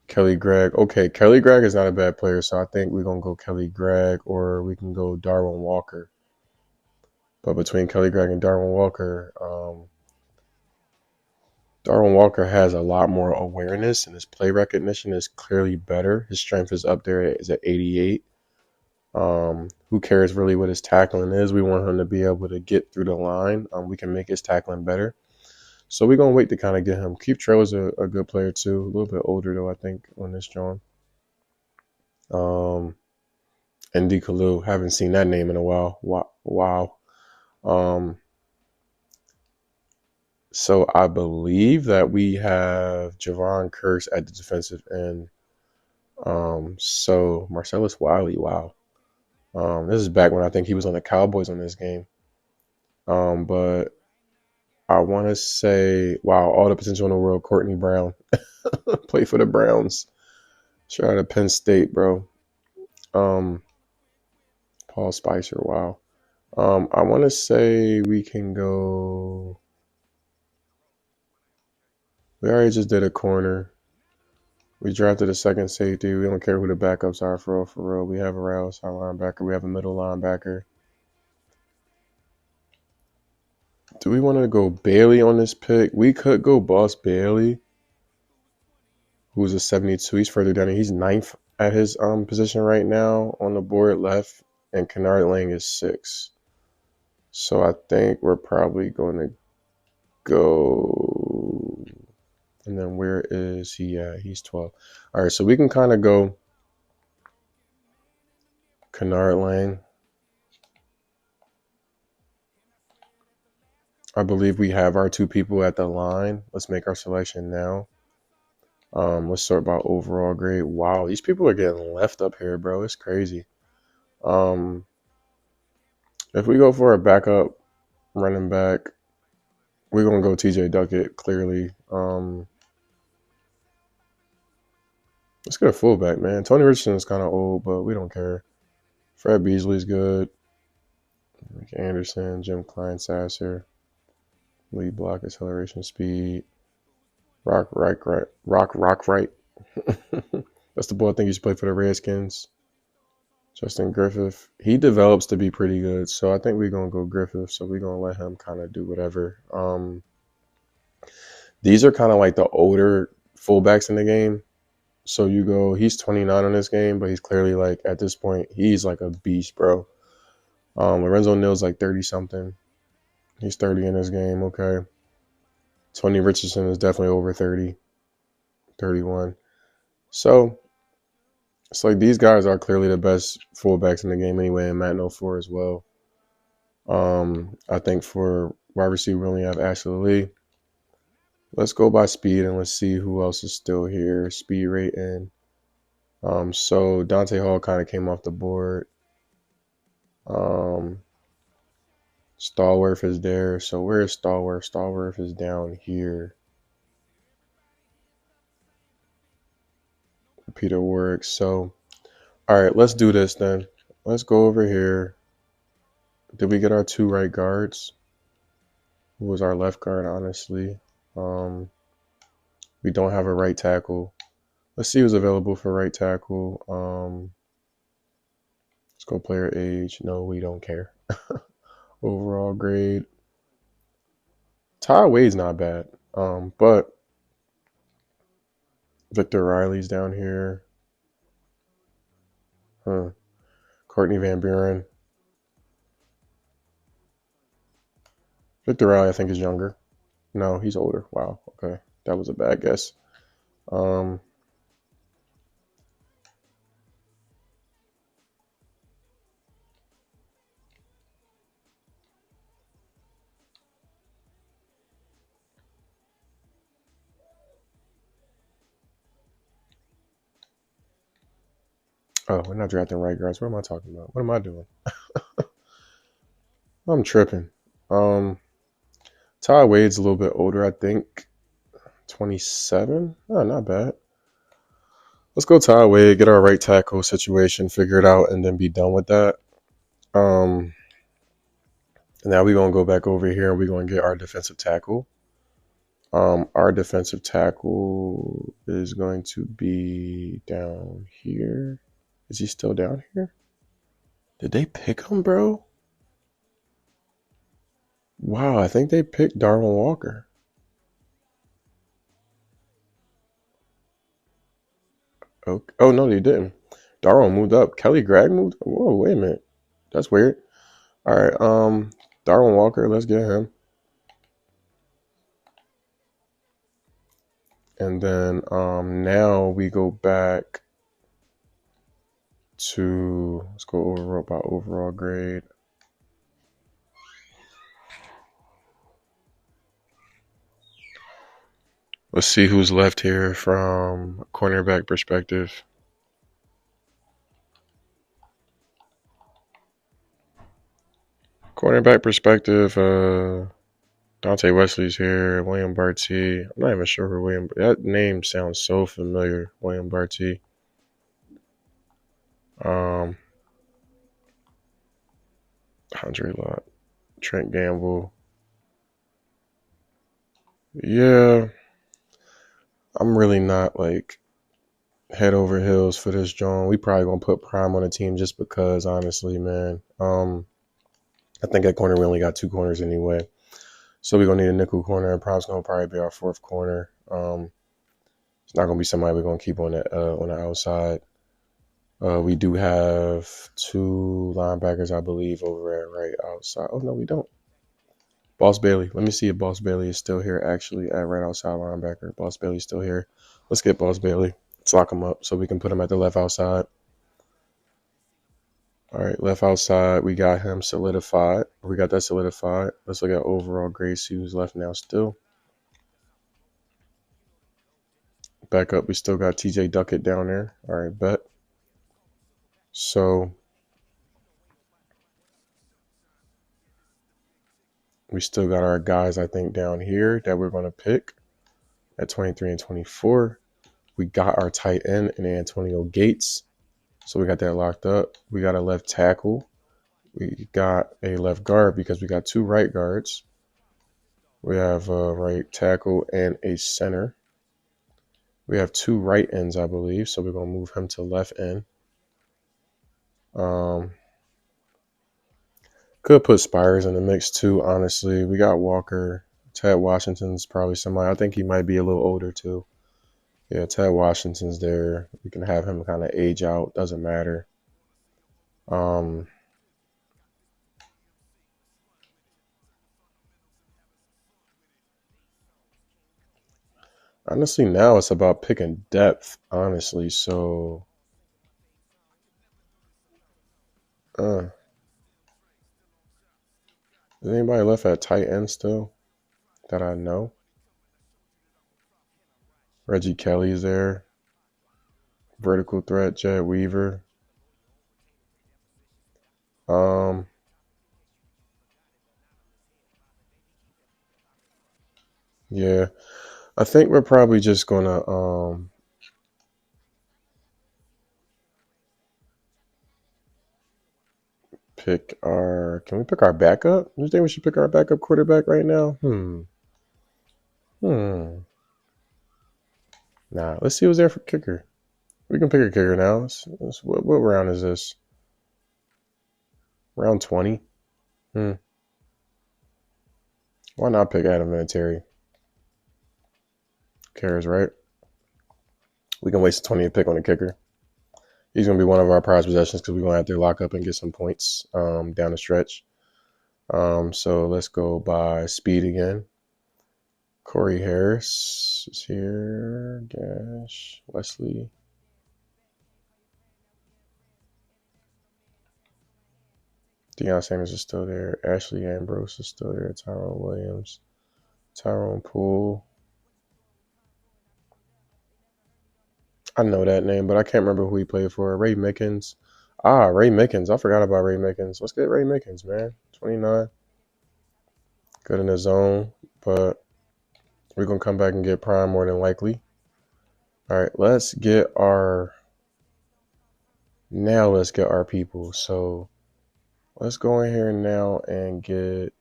Kelly Gregg. Okay, Kelly Gregg is not a bad player, so I think we're going to go Kelly Gregg or we can go Darwin Walker. But between Kelly Gregg and Darwin Walker has a lot more awareness and his play recognition is clearly better. His strength is up there, is at 88. Who cares really what his tackling is? We want him to be able to get through the line. We can make his tackling better. So we're going to wait to kind of get him. Keith Trail's a good player too. A little bit older though, I think, on this John. Andy Kalu. Haven't seen that name in a while. Wow. So I believe that we have Javon Curse at the defensive end. So Marcellus Wiley, wow. This is back when I think he was on the Cowboys on this game. But I want to say, wow, all the potential in the world. Courtney Brown played for the Browns. Straight out of Penn State, bro. Paul Spicer. Wow. I want to say we can go. We already just did a corner. We drafted a second safety. We don't care who the backups are for real. For real, we have a outside linebacker. We have a middle linebacker. Do we want to go Bailey on this pick? We could go Boss Bailey, who's a 72. He's further down. He's ninth at his position right now on the board left, and Kennard Lang is 6. So I think we're probably going to go. And then where is he at? He's 12. All right, so we can kind of go Kennard Lang. I believe we have our 2 people at the line. Let's make our selection now. Let's sort by overall grade. Wow, these people are getting left up here, bro. It's crazy. If we go for a backup running back, we're gonna go TJ Duckett, clearly. Let's get a fullback, man. Tony Richardson is kind of old, but we don't care. Fred Beasley's good. Rick Anderson, Jim Kleinsasser. Lead block, acceleration, speed. Rock right. That's the boy I think he should play for the Redskins. Justin Griffith. He develops to be pretty good, so I think we're going to go Griffith, so we're going to let him kind of do whatever. These are kind of like the older fullbacks in the game. So you go, he's 29 on this game, but he's clearly like, at this point, he's like a beast, bro. Lorenzo Neal's like 30-something. He's 30 in this game, okay. Tony Richardson is definitely over 30, 31. So it's like these guys are clearly the best fullbacks in the game anyway, and Matt 04 as well. I think for wide receiver, we only have Ashley Lee. Let's go by speed and let's see who else is still here. Speed rating. So Dante Hall kind of came off the board. Stallworth is there. So where is Stallworth? Stallworth is down here. Peter Warwick. So, all right, let's do this then. Let's go over here. Did we get our 2 right guards? Who was our left guard, honestly? We don't have a right tackle. Let's see who's available for right tackle. Let's go player age. No, we don't care. Overall grade. Ty Wade's not bad. But Victor Riley's down here. Courtney Van Buren. Victor Riley, I think, is younger. No, he's older. Wow. Okay. That was a bad guess. Oh, we're not drafting right guards. What am I talking about? What am I doing? I'm tripping. Ty Wade's a little bit older, I think. 27? Oh, not bad. Let's go Ty Wade, get our right tackle situation figured out, and then be done with that. Now we're going to go back over here and we're going to get our defensive tackle. Our defensive tackle is going to be down here. Is he still down here? Did they pick him, bro? Wow, I think they picked Darwin Walker. Okay. Oh, no, they didn't. Darwin moved up. Kelly Gregg moved up. Whoa, wait a minute. That's weird. All right, Darwin Walker, let's get him. And then now we go back to, let's go over by overall grade. Let's see who's left here from a cornerback perspective. Cornerback perspective, Dante Wesley's here, William Barty. I'm not even sure who William, that name sounds so familiar, William Barty. Andre Lott, Trent Gamble. Yeah, I'm really not like head over heels for this John. We probably gonna put Prime on the team just because, honestly, man. I think at corner we only got 2 corners anyway, so we're gonna need a nickel corner, and Prime's gonna probably be our 4th corner. It's not gonna be somebody we're gonna keep on the outside. We do have 2 linebackers, I believe, over at right outside. Oh no, we don't. Boss Bailey. Let me see if Boss Bailey is still here actually at right outside linebacker. Boss Bailey's still here. Let's get Boss Bailey. Let's lock him up so we can put him at the left outside. All right, left outside. We got him solidified. We got that solidified. Let's look at overall grade. See who's left now still. Back up. We still got TJ Duckett down there. All right, bet. So we still got our guys, I think, down here that we're going to pick at 23 and 24. We got our tight end in Antonio Gates. So we got that locked up. We got a left tackle. We got a left guard because we got 2 right guards. We have a right tackle and a center. We have 2 right ends, I believe. So we're going to move him to left end. Could put Spires in the mix too, honestly. We got Walker. Ted Washington's probably somebody. I think he might be a little older too. Yeah, Ted Washington's there. We can have him kind of age out. Doesn't matter. Honestly, now it's about picking depth, honestly. So, is anybody left at tight end still that I know? Reggie Kelly's there. Vertical threat, Jed Weaver. Yeah, I think we're probably just gonna pick our. Can we pick our backup? Do you think we should pick our backup quarterback right now? Nah, let's see who's there for kicker. We can pick a kicker now. What round is this? Round 20? Why not pick Adam Vinatieri? Cares, right? We can waste a 20th pick on a kicker. He's going to be one of our prize possessions because we're going to have to lock up and get some points down the stretch. So let's go by speed again. Corey Harris is here. Gash. Wesley. Deion Sanders is still there. Ashley Ambrose is still there. Tyrone Williams. Tyrone Poole. I know that name, but I can't remember who he played for. Ray Mickens. Ray Mickens. I forgot about Ray Mickens. Let's get Ray Mickens, man. 29. Good in the zone, but we're going to come back and get Prime more than likely. All right, let's get our people. So let's go in here now and get.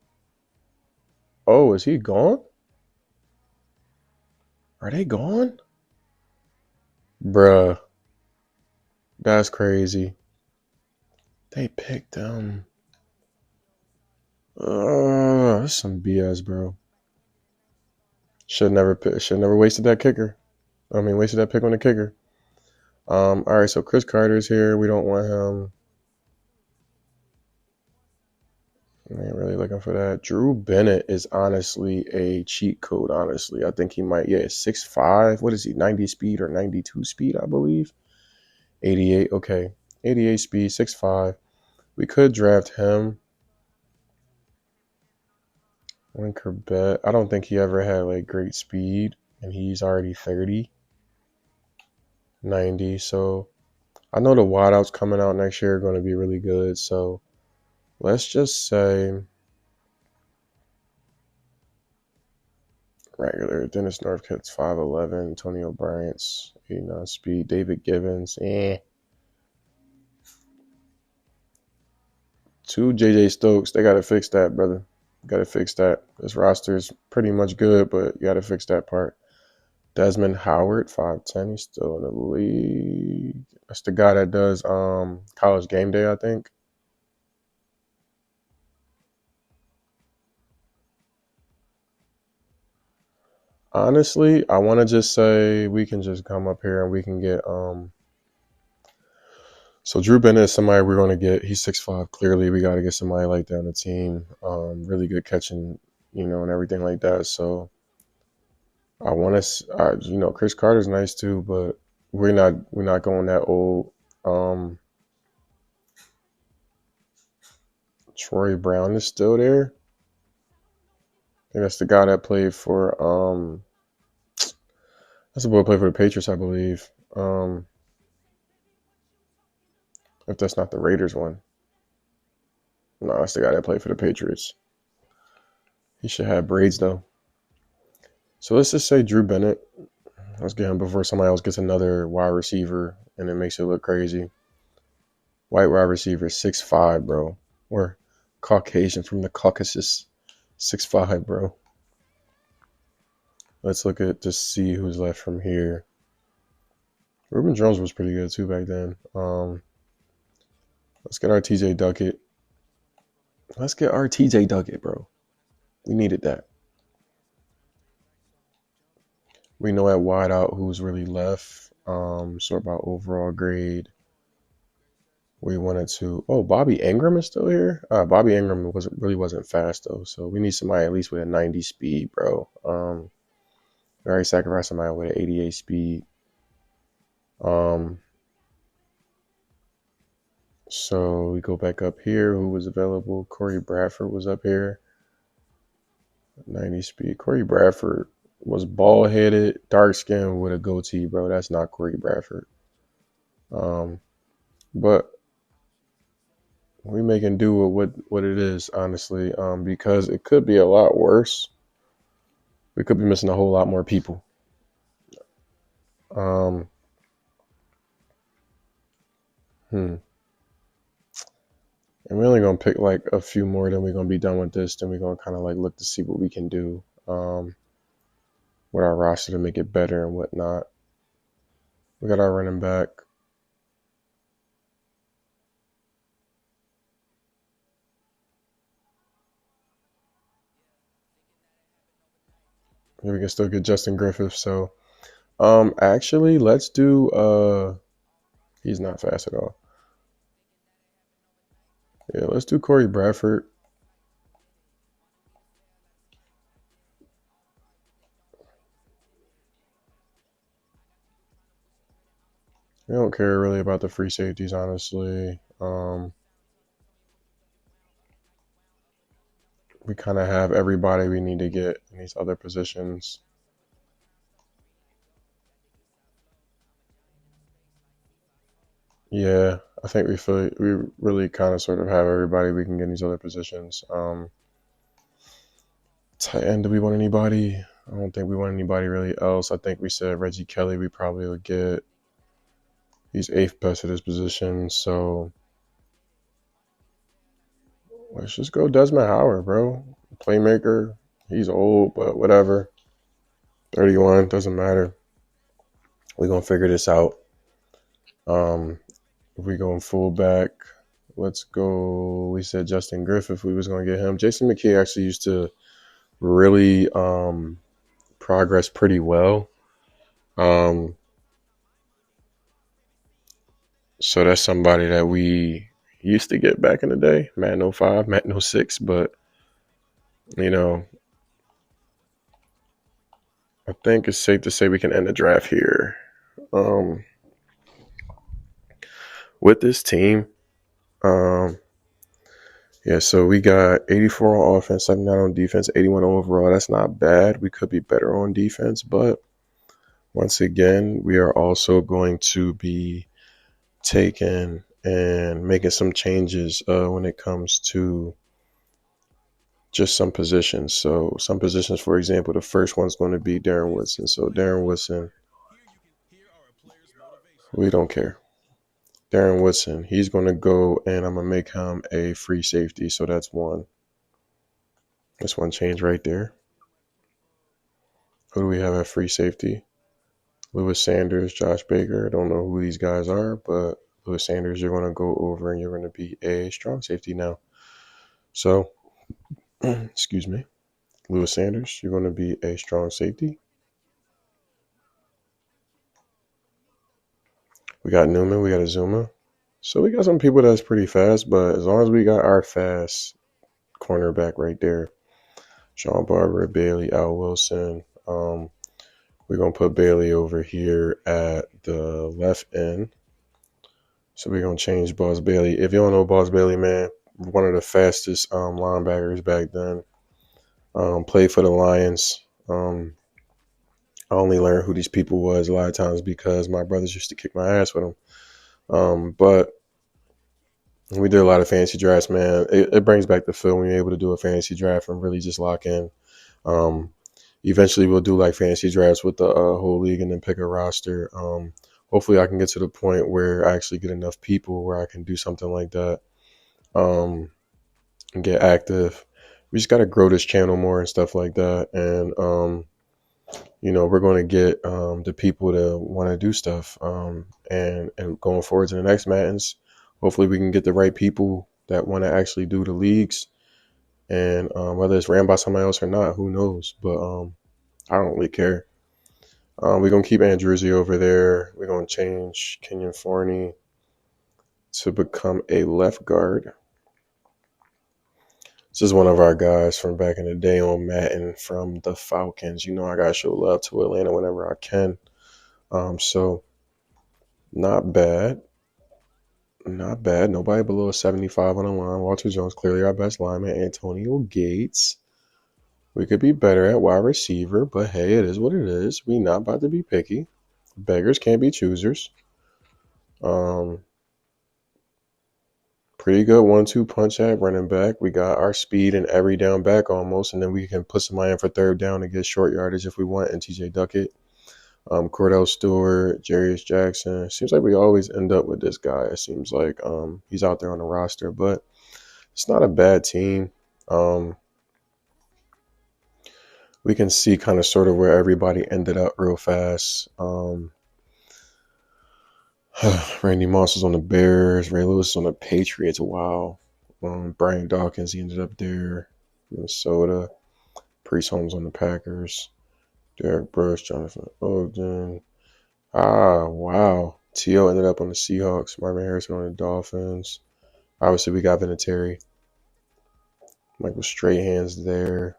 Oh, is he gone? Are they gone? Bruh. That's crazy. They picked them. That's some BS, bro. Should never wasted that kicker. Wasted that pick on the kicker. All right, so Chris Carter's here. We don't want him. I ain't really looking for that. Drew Bennett is honestly a cheat code, honestly. I think he might, 6'5". What is he, 90 speed or 92 speed, I believe? 88, okay. 88 speed, 6'5". We could draft him. Winker Bet. I don't think he ever had, like, great speed, and he's already 30. 90, so I know the wideouts coming out next year are going to be really good, so let's just say regular. Dennis Northcutt's 5'11", Antonio Bryant's 89 speed, David Gibbons, Two JJ Stokes. They got to fix that, brother. Got to fix that. This roster is pretty much good, but you got to fix that part. Desmond Howard, 5'10". He's still in the league. That's the guy that does College Game Day, I think. Honestly, I want to just say we can just come up here and we can get so Drew Bennett is somebody we're going to get. He's 6'5". Clearly, we got to get somebody like that on the team. Really good catching, and everything like that. So I want to, Chris Carter's nice too, but we're not going that old. Troy Brown is still there. I think that's the guy that played for that's the boy who played for the Patriots, I believe. If that's not the Raiders one. No, that's the guy that played for the Patriots. He should have braids though. So let's just say Drew Bennett. Let's get him before somebody else gets another wide receiver and it makes it look crazy. White wide receiver, 6'5", bro. Or Caucasian from the Caucasus, 6'5", bro. Let's look at to see who's left from here. Reuben Jones was pretty good too back then. Let's get our TJ Duckett. Let's get our TJ Duckett, bro. We needed that. We know at wideout who's really left. Sort about overall grade. We wanted to. Oh, Bobby Ingram is still here. Bobby Ingram wasn't fast though, so we need somebody at least with a 90 speed, bro. We already sacrificed somebody with an 88 speed. So we go back up here. Who was available? Corey Bradford was up here. 90 speed. Corey Bradford was bald headed, dark skinned with a goatee, bro. That's not Corey Bradford. But we making do with what it is, honestly, because it could be a lot worse. We could be missing a whole lot more people. And we're only gonna pick like a few more, then we're gonna be done with this. Then we're gonna kind of like look to see what we can do with our roster to make it better and whatnot. We got our running back. We can still get Justin Griffith. So actually let's do he's not fast at all. Yeah, let's do Corey Bradford. We don't care really about the free safeties, honestly. We kind of have everybody we need to get in these other positions. Yeah, I think we really kind of sort of have everybody we can get in these other positions. Tight end, do we want anybody? I don't think we want anybody really else. I think we said Reggie Kelly we probably would get. He's 8th best at his position, so let's just go Desmond Howard, bro. Playmaker. He's old, but whatever. 31, doesn't matter. We're going to figure this out. If we going fullback, let's go. We said Justin Griffith, we was going to get him. Jason McKay actually used to really progress pretty well. So that's somebody that we used to get back in the day, Madden 05, Madden 06, but I think it's safe to say we can end the draft here. With this team, so we got 84 on offense, 79 on defense, 81 overall. That's not bad. We could be better on defense, but once again, we are also going to be taking and making some changes when it comes to just some positions. So some positions, for example, the first one's going to be Darren Woodson. So Darren Woodson, we don't care. Darren Woodson. He's going to go, and I'm going to make him a free safety. So that's one. That's one change right there. Who do we have at free safety? Lewis Sanders, Josh Baker. I don't know who these guys are, but Lewis Sanders, you're going to go over and you're going to be a strong safety now. So, excuse me. Lewis Sanders, you're going to be a strong safety. We got Newman, we got Azuma. So we got some people that's pretty fast, but as long as we got our fast cornerback right there, Sean Barber, Bailey, Al Wilson. We're going to put Bailey over here at the left end. So we're going to change Boss Bailey. If you don't know Boss Bailey, man, one of the fastest linebackers back then. Played for the Lions. I only learned who these people was a lot of times because my brothers used to kick my ass with them. But we did a lot of fantasy drafts, man. It brings back the feel when you're able to do a fantasy draft and really just lock in. Eventually, we'll do like fantasy drafts with the whole league and then pick a roster. Hopefully, I can get to the point where I actually get enough people where I can do something like that and get active. We just got to grow this channel more and stuff like that. And, we're going to get the people to want to do stuff. And going forward to the next Maddens, hopefully we can get the right people that want to actually do the leagues. And whether it's ran by somebody else or not, who knows? But I don't really care. We're going to keep Andruzzi over there. We're going to change Kenyon Forney to become a left guard. This is one of our guys from back in the day on Madden from the Falcons. I got to show love to Atlanta whenever I can. So not bad. Not bad. Nobody below a 75 on the line. Walter Jones, clearly our best lineman. Antonio Gates. We could be better at wide receiver, but hey, it is what it is. We not about to be picky. Beggars can't be choosers. Pretty good 1-2 punch at running back. We got our speed and every down back almost, and then we can put somebody in for third down to get short yardage if we want, and TJ Duckett. Cordell Stewart, Jarius Jackson. Seems like we always end up with this guy. It seems like he's out there on the roster, but it's not a bad team. We can see kind of sort of where everybody ended up real fast. Randy Moss was on the Bears. Ray Lewis was on the Patriots. Wow. Brian Dawkins, he ended up there. Minnesota. Priest Holmes on the Packers. Derek Brush, Jonathan Ogden. Wow. T.O. ended up on the Seahawks. Marvin Harrison on the Dolphins. Obviously, we got Vinatieri. Michael Strahan's there.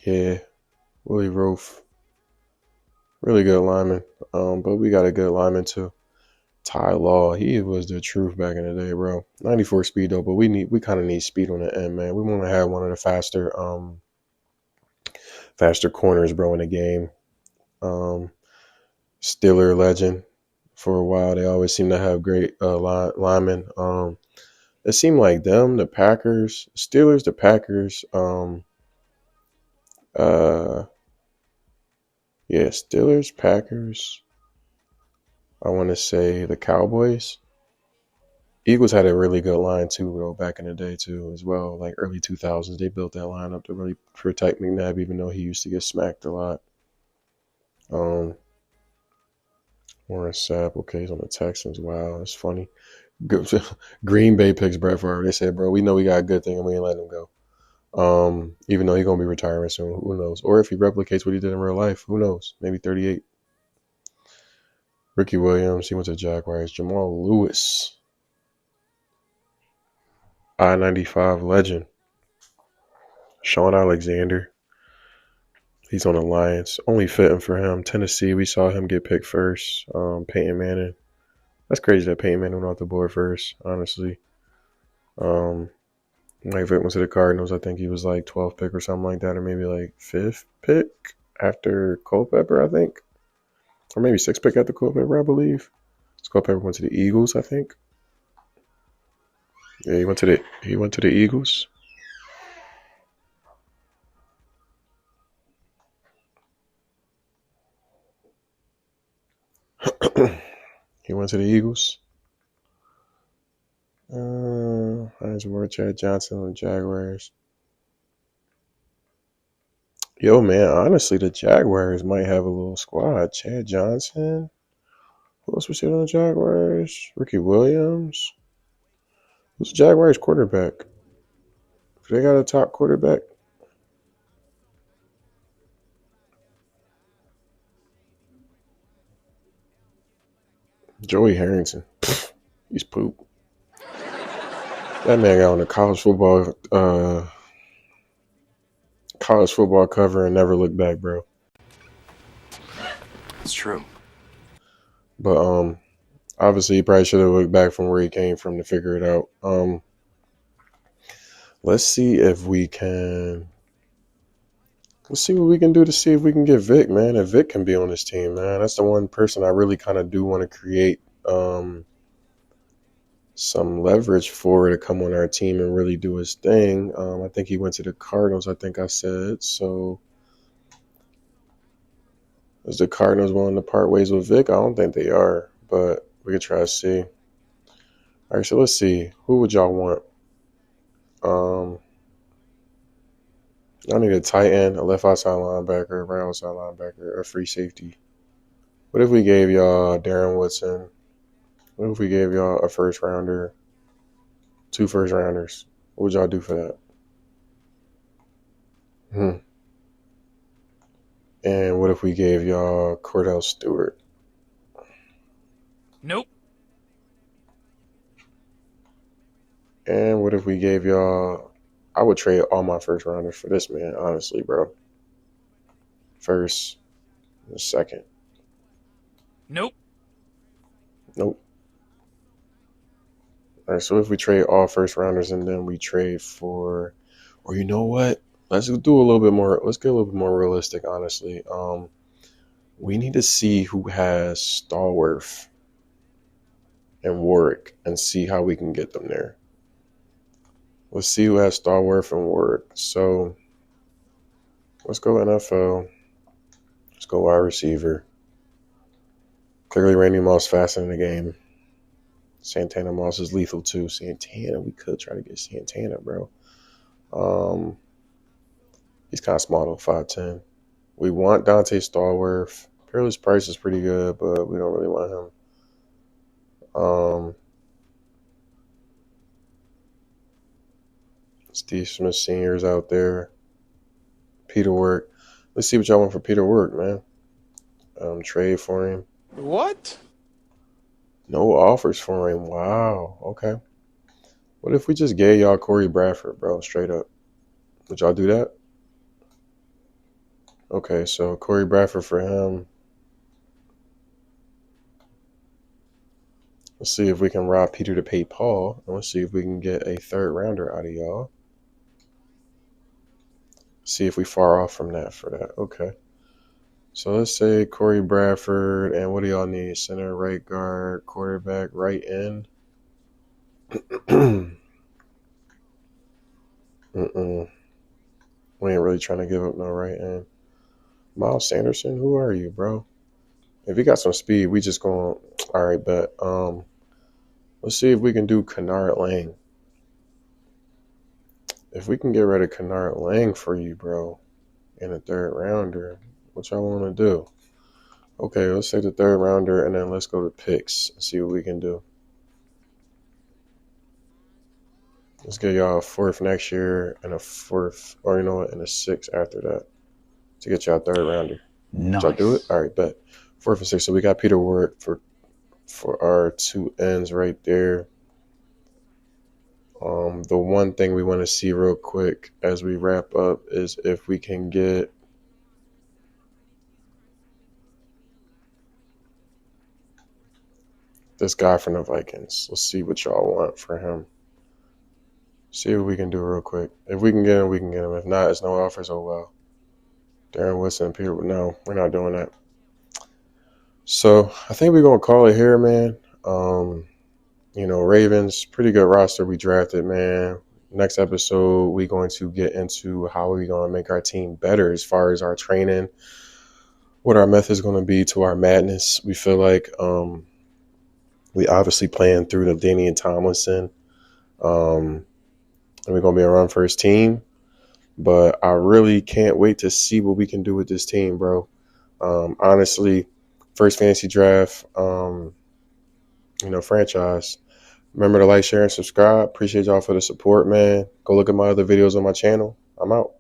Yeah. Willie Roaf. Really good lineman. But we got a good lineman too. Ty Law, he was the truth back in the day, bro. 94 speed though, but we kind of need speed on the end, man. We want to have one of the faster corners, bro, in the game. Steeler legend for a while. They always seem to have great linemen. It seemed like them, the Packers, Steelers, the Packers. Steelers, Packers. I want to say the Cowboys. Eagles had a really good line too, though, back in the day too, as well. Like early 2000s, they built that line up to really protect McNabb, even though he used to get smacked a lot. Warren Sapp, okay, he's on the Texans. Wow, that's funny. Green Bay picks Brett Favre. They said, bro, we know we got a good thing and we ain't letting him go. Even though he's gonna be retiring soon, who knows? Or if he replicates what he did in real life, who knows? Maybe 38. Ricky Williams, he went to Jaguars. Jamal Lewis, I-95 legend. Sean Alexander, he's on the Lions. Only fitting for him. Tennessee, we saw him get picked first. Peyton Manning. That's crazy that Peyton Manning went off the board first, honestly. Mike Vick went to the Cardinals. I think he was like 12th pick or something like that, or maybe like 5th pick after Culpepper, I think. Or maybe 6th pick after Culpepper, I believe. Culpepper went to the Eagles, I think. Yeah, he went to the Eagles. went to the Eagles. Hines Ward, Chad Johnson on the Jaguars. Yo, man, honestly, the Jaguars might have a little squad. Chad Johnson. Who else was here on the Jaguars? Ricky Williams. Who's the Jaguars quarterback? Do they got a top quarterback? Joey Harrington. He's poop. That man got on the college football cover and never looked back, bro. It's true. But obviously he probably should have looked back from where he came from to figure it out. Let's see what we can do to see if we can get Vic, man. If Vic can be on this team, man. That's the one person I really kind of do want to create some leverage for to come on our team and really do his thing. I think he went to the Cardinals, I think I said. So is the Cardinals willing to part ways with Vic? I don't think they are, but we could try to see. All right, so let's see. Who would y'all want? I need a tight end, a left outside linebacker, right outside linebacker, a free safety. What if we gave y'all Darren Woodson? What if we gave y'all a first rounder, 2 first rounders? What would y'all do for that? And what if we gave y'all Cordell Stewart? Nope. And what if we gave y'all... I would trade all my first rounders for this man, honestly, bro. First and second. Nope. Nope. All right, so if we trade all first rounders and then we trade for... Or you know what? Let's do a little bit more. Let's get a little bit more realistic, honestly. We need to see who has Stallworth and Warwick and see how we can get them there. Let's see who has Stallworth and Warwick. So let's go NFL. Let's go wide receiver. Clearly, Randy Moss faster in the game. Santana Moss is lethal too. Santana, we could try to get Santana, bro. He's kind of small though, 5'10". We want Dante Stallworth. Peerless price is pretty good, but we don't really want him. Steve Smith Sr.'s out there. Peter Work. Let's see what y'all want for Peter Work, man. Trade for him. What? No offers for him. Wow. Okay. What if we just gave y'all Corey Bradford, bro? Straight up. Would y'all do that? Okay, so Corey Bradford for him. Let's see if we can rob Peter to pay Paul. And let's see if we can get a third rounder out of y'all. See if we far off from that for that. Okay. So let's say Corey Bradford. And what do y'all need? Center, right guard, quarterback, right end. We ain't really trying to give up no right end. Miles Sanderson, who are you, bro? If you got some speed, we just going. All right, bet. Let's see if we can do Kennard Lang. If we can get rid of Kennard Lang for you, bro, in a third rounder, what y'all want to do? Okay, let's say the third rounder, and then let's go to picks and see what we can do. Let's get y'all a 4th next year and a 4th, or you know what, and a 6th after that to get y'all a third rounder. Nice. Y'all do it? All right, bet. 4th and 6th. So we got Peter Ward for our 2 ends right there. The one thing we want to see real quick as we wrap up is if we can get this guy from the Vikings. Let's see what y'all want for him. See what we can do real quick. If we can get him, we can get him. If not, it's no offers. Oh, well. Darren Woodson and Peter. No, we're not doing that. So I think we're going to call it here, man. Ravens, pretty good roster we drafted, man. Next episode, we're going to get into how we're going to make our team better as far as our training, what our method is going to be to our madness. We feel like We obviously playing through the Denny and Tomlinson. And we're going to be a run first team. But I really can't wait to see what we can do with this team, bro. Honestly, first fantasy draft, franchise. Remember to like, share, and subscribe. Appreciate y'all for the support, man. Go look at my other videos on my channel. I'm out.